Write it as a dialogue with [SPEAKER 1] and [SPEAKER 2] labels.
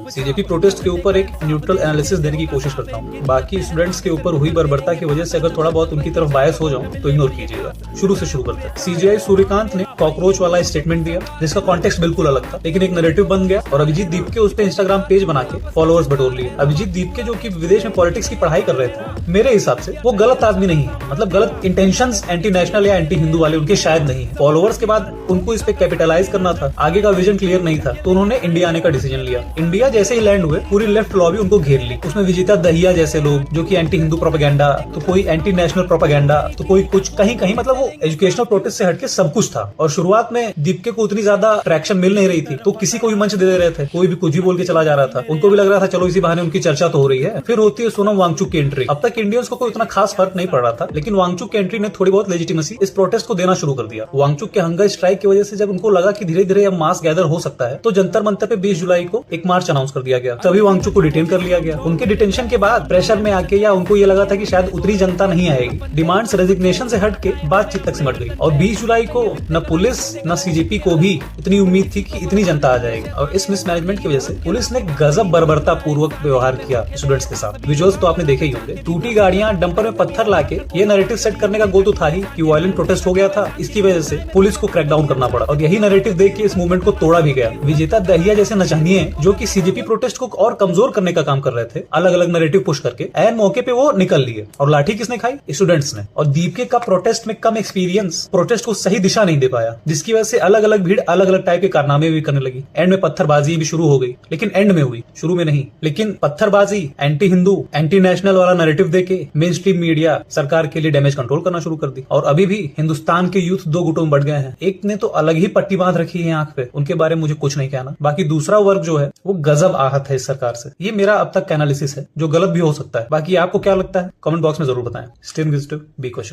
[SPEAKER 1] CJP protest के ऊपर एक न्यूट्रल एनालिसिस देने की कोशिश करता हूँ। बाकी स्टूडेंट्स के ऊपर हुई बर्बरता की वजह से अगर थोड़ा बहुत उनकी तरफ बायस हो जाऊं तो इग्नोर कीजिएगा। शुरू से शुरू करते हैं। सीजीआई सूर्यकांत ने कॉकरोच वाला स्टेटमेंट दिया जिसका कॉन्टेक्स्ट बिल्कुल अलग था, लेकिन एक नैरेटिव बन गया और अभिजीत दीपके उस पे इंस्टाग्राम पेज बना के फॉलोअर्स बटोर लिए। अभिजीत दीपके जो कि विदेश में पॉलिटिक्स की पढ़ाई कर रहे थे, मेरे हिसाब से वो गलत आदमी नहीं है। मतलब गलत इंटेंशंस एंटी नेशनल या एंटी हिंदू वाले उनके शायद नहीं है। फॉलोअर्स के बाद उनको इस पे कैपिटलाइज करना था, आगे का विजन क्लियर नहीं था, तो उन्होंने इंडिया आने का डिसीजन लिया। इंडिया जैसे ही लैंड हुए पूरी लेफ्ट लॉबी उनको घेर ली। उसमें विजेता दहिया जैसे लोग जो कि एंटी हिंदू प्रोपेगेंडा, तो कोई एंटी नेशनल प्रोपेगेंडा, तो कोई कुछ, कहीं कहीं मतलब वो एजुकेशनल प्रोटेस्ट से हटके सब कुछ था। और शुरुआत में दीपके को उतनी ज्यादा ट्रैक्शन मिल नहीं रही थी, तो किसी को भी मंच दे रहे थे, कोई भी कुछ भी बोल के चला जा रहा था। उनको भी लग रहा था चलो इसी बहाने उनकी चर्चा तो हो रही है। फिर होती है सोनम वांगचुक की एंट्री। अब तक इंडियंस को कोई उतना खास फर्क नहीं पड़ रहा था, लेकिन वांगचुक की एंट्री ने थोड़ी बहुत लेजिटिमेसी इस प्रोटेस्ट को देना शुरू कर दिया। वांगचुक के हंगर स्ट्राइक की वजह से जब उनको लगा कि धीरे धीरे अब मास गैदर हो सकता है, तो जंतर मंतर पे 20 जुलाई को एक मार्च अनाउंस कर दिया गया। तभी वांगचुक को डिटेन कर लिया गया। उनके डिटेंशन के बाद प्रेशर में आके, या उनको ये लगा था कि शायद उतरी जनता नहीं आएगी, डिमांड्स रेजिग्नेशन से हट के बातचीत तक सिमट गई। और 20 जुलाई को न पुलिस न सीजेपी को भी इतनी उम्मीद थी कि इतनी जनता आ जाएगी। और इस मिसमैनेजमेंट की वजह से पुलिस ने गजब बर्बरता पूर्वक व्यवहार किया स्टूडेंट्स के साथ। विजुअल्स तो आपने देखे ही होंगे। टूटी गाड़ियां, डंपर में पत्थर लाके ये नैरेटिव सेट करने का गोल तो था ही कि वायलेंट प्रोटेस्ट हो गया था, इसकी वजह से पुलिस को क्रैकडाउन करना पड़ा। और यही नैरेटिव देख के इस मूवमेंट को तोड़ा भी गया। विजेता दहिया जैसे नचनिए जो कि सीजेपी प्रोटेस्ट को और कमजोर करने का काम कर रहे थे, अलग अलग नैरेटिव पुश करके ऐन मौके पे वो निकल लिए। और लाठी किसने खाई? स्टूडेंट्स ने। और दीपके का प्रोटेस्ट में कम एक्सपीरियंस प्रोटेस्ट को सही दिशा नहीं दे पाया, जिसकी वजह से अलग अलग भीड़ अलग अलग टाइप के कारनामे भी करने लगी। एंड में पत्थरबाजी भी शुरू हो गई, लेकिन एंड में हुई, शुरू में नहीं। लेकिन पत्थरबाजी, एंटी हिंदू, एंटी नेशनल वाला नैरेटिव देके मेन स्ट्रीम मीडिया सरकार के लिए डैमेज कंट्रोल करना शुरू कर दी। और अभी भी हिंदुस्तान के यूथ दो गुटों में बढ़ गए हैं। एक ने तो अलग ही पट्टी बांध रखी है आंख पे, उनके बारे में मुझे कुछ नहीं कहना। बाकी दूसरा वर्ग जो है वो गजब आहत है इस सरकार से। ये मेरा अब तक का एनालिसिस है, जो गलत भी हो सकता है। बाकी आपको क्या लगता है कमेंट बॉक्स में जरूर बताएं। Stay positive, be question.